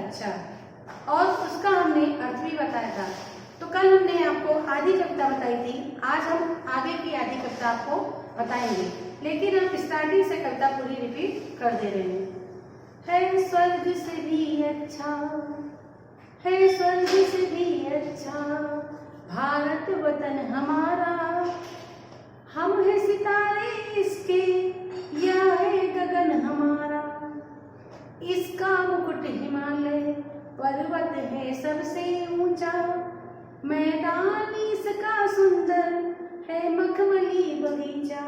अच्छा। और उसका हमने अर्थ भी बताया था। तो कल हमने आपको आधी कविता बताई थी, आज हम आगे की आधी कविता आपको बताएंगे, लेकिन हम स्टार्टिंग से कविता पूरी रिपीट कर दे रहे हैं। है स्वर्ग से भी अच्छा, है स्वर्ग से भी अच्छा भारत वतन हमारा, हम है सितारे इसके, या है गगन हमारा। इसका मुकुट हिमालय पर्वत है सबसे ऊंचा, मैदान इसका सुंदर है मखमली बगीचा,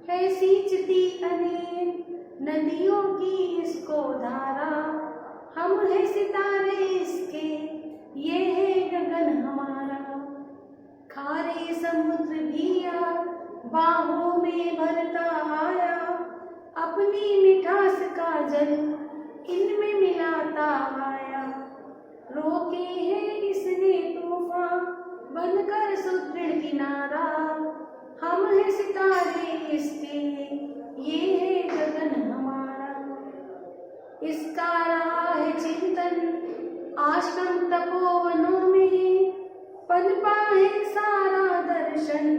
है सींचती अनेक नदियों की इसको धारा, हम है सितारे इसके, ये है गगन हमारा। खारे समुद्र भी बाहों में भरता आया, अपनी मिठास का जल इनमें मिलाता आया, रोके है इसने तूफान बनकर सुदृढ़ किनारा, हम है सितारे इसके, ये है गगन हमारा। इसका रहा है चिंतन आश्रम तपोवनों में, पनपा है सारा दर्शन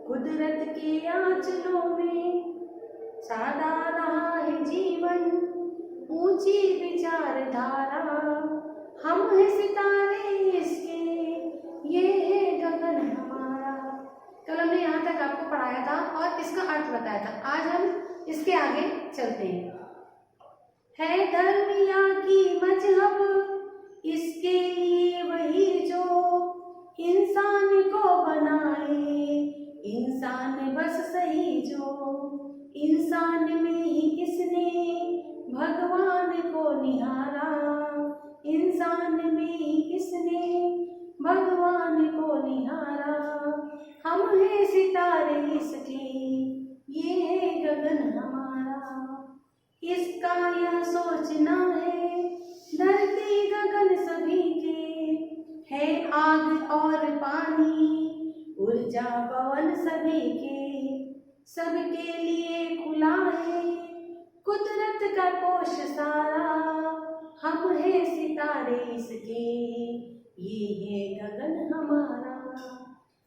कुदरत के आंचलों में, सादा रहा है जीवन ऊंची विचारधारा, हम है सितारे इसके, ये है गगन हमारा। कल हमने यहाँ तक आपको पढ़ाया था और इसका अर्थ बताया था, आज हम इसके आगे चलते हैं। है धर्म या की मजहब इसके लिए वही जो इंसान को बनाए, इंसान बस सही जो, इंसान में ही इसने भगवान को निहारा, इंसान में ही इसने भगवान को निहारा, हम है सितारे इसके, ये है गगन हमारा। इसका यह सोचना है धरती गगन सभी के, है आग और पानी ऊर्जा पवन सभी के, सबके लिए खुला है कुदरत का कोश सारा, हम है सितारे इसके, ये है गगन हमारा।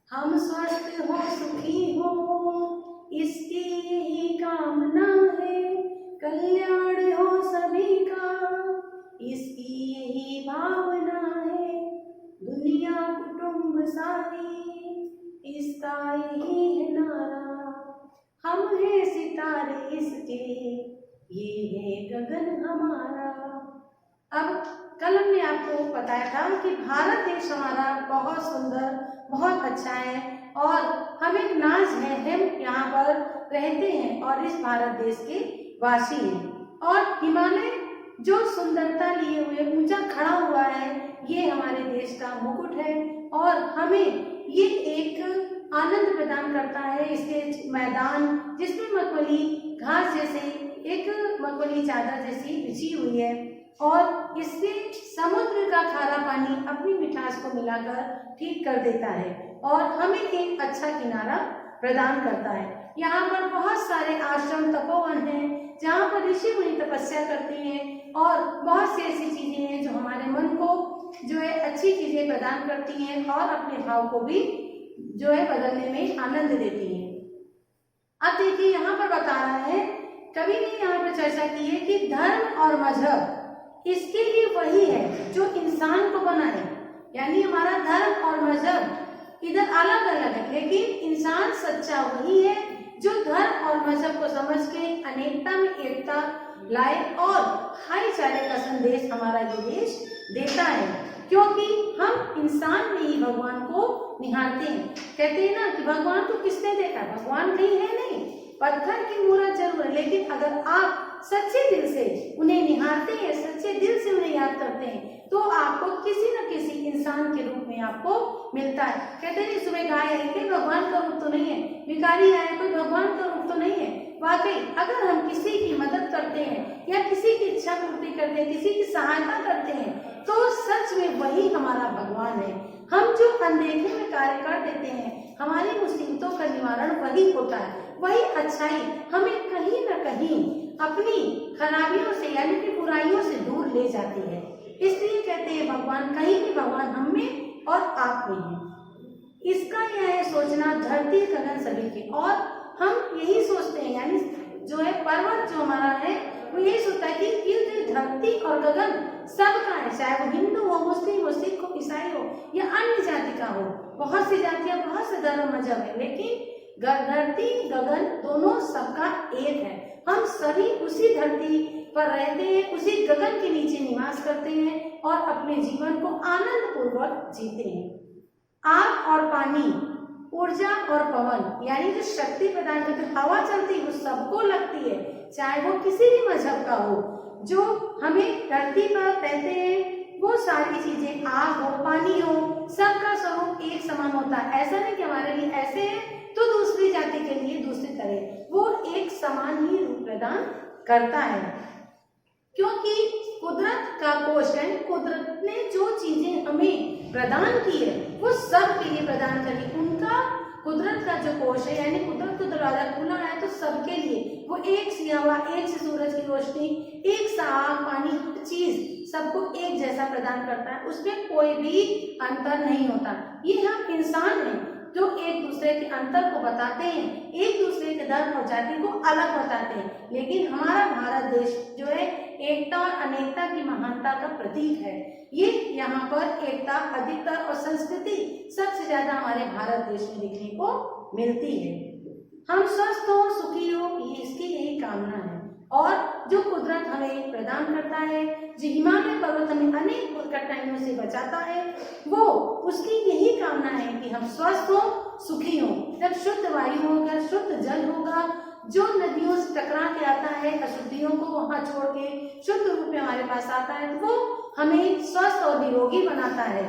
हम स्वस्थ हो सुखी हो इसकी यही कामना है, कल्याण हो सभी का इसकी यही भावना है, दुनिया कुटुंब सारी इसका यही है नारा, हम है सितारे इसके, ये है गगन हमारा। अब कल हमने आपको बताया था कि भारत देश हमारा बहुत सुंदर बहुत अच्छा है और हम एक नाज है, हम यहाँ पर रहते हैं और इस भारत देश के वासी हैं, और हिमालय जो सुंदरता लिए हुए ऊंचा खड़ा हुआ है ये हमारे देश का मुकुट है, और हमें ये एक आनंद प्रदान करता है। इसके मैदान जिसमें मखमली घास जैसे एक मखमली चादर जैसी बिछी हुई है, और इससे समुद्र का खारा पानी अपनी मिठास को मिलाकर ठीक कर देता है और हमें एक अच्छा किनारा प्रदान करता है। यहाँ पर बहुत सारे आश्रम तपोवन हैं जहाँ पर ऋषि मुनि तपस्या करते हैं, और बहुत सी ऐसी चीजें हैं जो हमारे मन को जो है अच्छी चीजें प्रदान करती हैं और अपने भाव को भी जो है बदलने में आनंद देती हैं। अब देखिए यहाँ पर बता रहा है, कवि ने यहाँ पर चर्चा की है कि धर्म और मजहब इसके लिए वही है जो इंसान को बनाए, यानी हमारा धर्म और मजहब इधर अलग अलग है, लेकिन इंसान सच्चा वही है जो धर्म और मजहब को समझ के अनेकता में एकता लाए और भाईचारे का संदेश हमारा ये देश देता है, क्योंकि हम इंसान में ही भगवान को निहारते हैं। कहते हैं ना कि भगवान को किसने देखा, भगवान कहीं है नहीं, पत्थर की मूर्त जरूर है, लेकिन अगर आप सच्चे दिल से उन्हें निहारते हैं, सच्चे दिल से उन्हें याद करते हैं, तो आपको किसी न किसी इंसान के रूप में आपको मिलता है। कहते हैं सुबह गाय है, कोई भगवान का रूप तो नहीं है, भिखारी आए, कोई भगवान का रूप तो नहीं है। वाकई अगर हम किसी की मदद करते हैं या किसी की इच्छा पूर्ति करते हैं, किसी की सहायता करते हैं, तो सच में वही हमारा भगवान है। हम जो अनदेखे में कार्य कर देते हैं, हमारी मुसीबतों का निवारण वही होता है, वही अच्छाई हमें कहीं न कहीं अपनी खराबियों से यानी कि बुराइयों से दूर ले जाती है। इसलिए कहते हैं भगवान कहीं भी भगवान हम में और आप में है। इसका यह है सोचना धरती गगन सभी के, और हम यही सोचते हैं, यानी जो है पर्वत जो हमारा है वो यही सोचता है कि ये जो धरती और गगन सबका है, चाहे वो हिंदू हो, मुस्लिम हो, सिख हो, ईसाई हो या अन्य जाति का हो। बहुत सी जातियां, बहुत से धर्म मजहब है, लेकिन धरती गगन दोनों सबका एक है। हम सभी उसी धरती पर रहते हैं, उसी गगन के नीचे निवास करते हैं और अपने जीवन को आनंद पूर्वक जीते हैं। आग और पानी, ऊर्जा और पवन, यानी जो शक्ति प्रदान करती हवा चलती है वो सबको लगती है, चाहे वो किसी भी मजहब का हो। जो हमें धरती पर रहते हैं वो सारी चीजें, आग हो, पानी हो, सबका स्वरूप एक समान होता है। ऐसा नहीं कि हमारे लिए ऐसे है तो दूसरी जाति के लिए दूसरी तरह, वो एक समान ही रूप प्रदान करता है। क्योंकि कुदरत का कोश है, कुदरत ने जो चीजें हमें प्रदान की है वो सब के लिए प्रदान करी। उनका कुदरत का जो कोश है, यानी कुदरत का दरवाजा खुला है तो सबके लिए वो एक सी हवा, एक सी सूरज की रोशनी, एक सा आग, पानी, हर चीज सबको एक जैसा प्रदान करता है, उसमें कोई भी अंतर नहीं होता। ये हम इंसान हैं जो एक दूसरे के अंतर को बताते हैं, एक दूसरे के धर्म और जाति को अलग बताते हैं, लेकिन हमारा भारत देश जो है एकता और अनेकता की महानता का प्रतीक है। ये यहाँ पर एकता अधिकतर और संस्कृति सबसे ज्यादा हमारे भारत देश में देखने को मिलती है। हम स्वस्थ हो, सुखी हो, ये इसकी यही कामना है। और जो कुदरत हमें प्रदान करता है, जो हिमालय पर्वत हमें अनेक कठिनाइयों से बचाता है, वो उसकी यही कामना है कि हम स्वस्थ हो, सुखी हो। जब शुद्ध वायु होगा, शुद्ध जल होगा, जो नदियों से टकरा के आता है अशुद्धियों को वहां छोड़ के शुद्ध रूप में हमारे पास आता है, तो वो हमें स्वस्थ और निरोगी बनाता है।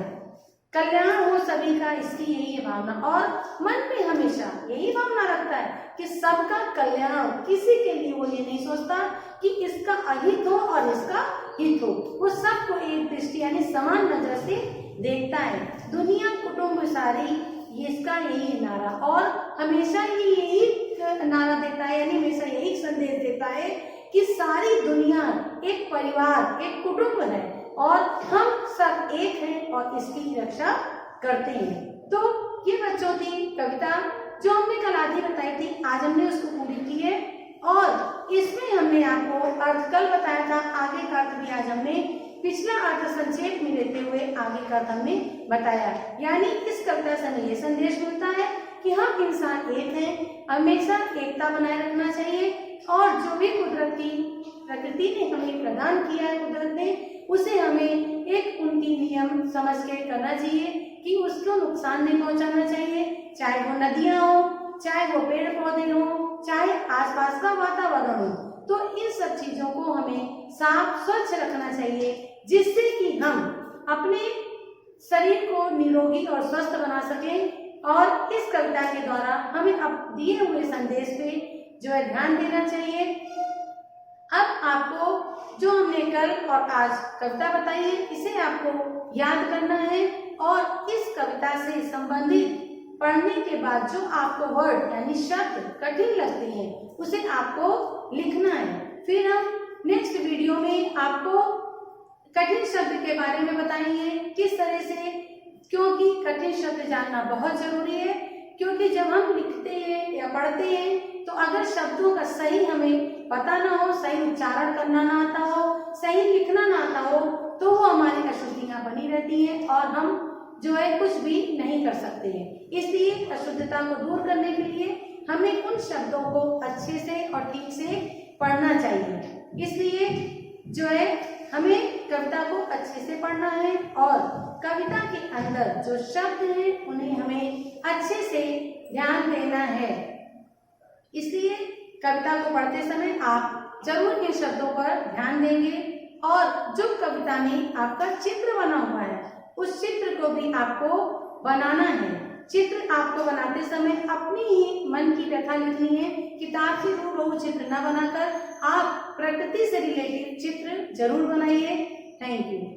कल्याण हो सभी का, इसकी यही है भावना, और मन में हमेशा यही भावना रखता है कि सबका कल्याण, किसी के लिए वो ये नहीं सोचता कि इसका अहित हो और इसका हित हो, वो सबको एक दृष्टि यानी समान नजर से देखता है। दुनिया कुटुंब सारी, ये इसका यही नारा, और हमेशा ये यही नारा देता है, यानी हमेशा यही संदेश देता है कि सारी दुनिया एक परिवार, एक कुटुंब है और हम सब एक हैं और इसकी रक्षा करते हैं। तो ये बच्चों थी कविता जो हमने कल आधी बताई थी, आज हमने उसको पूरी की है, और इसमें हमने आपको अर्थ कल बताया था, आगे का अर्थ भी आज हमने पिछला अर्थ संक्षेप में लेते हुए आगे का अर्थ हमने बताया। यानी इस कविता से हमें ये संदेश मिलता है कि हम इंसान एक हैं, हमेशा एकता बनाए रखना चाहिए, और जो भी कुदरत की प्रकृति ने हमें प्रदान किया है, कुदरत ने, उसे हमें एक उनकी नियम समझ के करना चाहिए कि उसको नुकसान नहीं पहुंचाना चाहिए, चाहे वो नदियां हो, चाहे वो पेड़ पौधे हो, चाहे आसपास का वातावरण हो। तो इन सब चीजों को हमें साफ स्वच्छ रखना चाहिए, जिससे कि हम अपने शरीर को निरोगी और स्वस्थ बना सकें। और इस कविता के द्वारा हमें अब दिए हुए संदेश पे जो है ध्यान देना चाहिए। अब आपको जो हमने कल और आज कविता बताई है, इसे आपको याद करना है, और इस कविता से संबंधित पढ़ने के बाद जो आपको वर्ड यानी शब्द कठिन लगते हैं उसे आपको लिखना है। फिर हम नेक्स्ट वीडियो में आपको कठिन शब्द के बारे में बताएंगे, किस तरह से, क्योंकि कठिन शब्द जानना बहुत जरूरी है। क्योंकि जब हम लिखते हैं या पढ़ते हैं तो अगर शब्दों का सही हमें पता ना हो, सही उच्चारण करना ना आता हो, सही लिखना ना आता हो, तो वो हमारी अशुद्धियां बनी रहती हैं और हम जो है कुछ भी नहीं कर सकते हैं। इसलिए अशुद्धता को दूर करने के लिए हमें उन शब्दों को अच्छे से और ठीक से पढ़ना चाहिए। इसलिए जो है हमें कविता को अच्छे से पढ़ना है, और कविता के अंदर जो शब्द हैं उन्हें हमें अच्छे से ध्यान देना है। इसलिए कविता को पढ़ते समय आप जरूर इन शब्दों पर ध्यान देंगे, और जो कविता में आपका चित्र बना हुआ है उस चित्र को भी आपको बनाना है। चित्र आपको बनाते समय अपनी ही मन की व्यथा लिखनी है, किताब से हूबहू चित्र न बनाकर आप प्रकृति से रिलेटेड चित्र जरूर बनाइए। Thank you.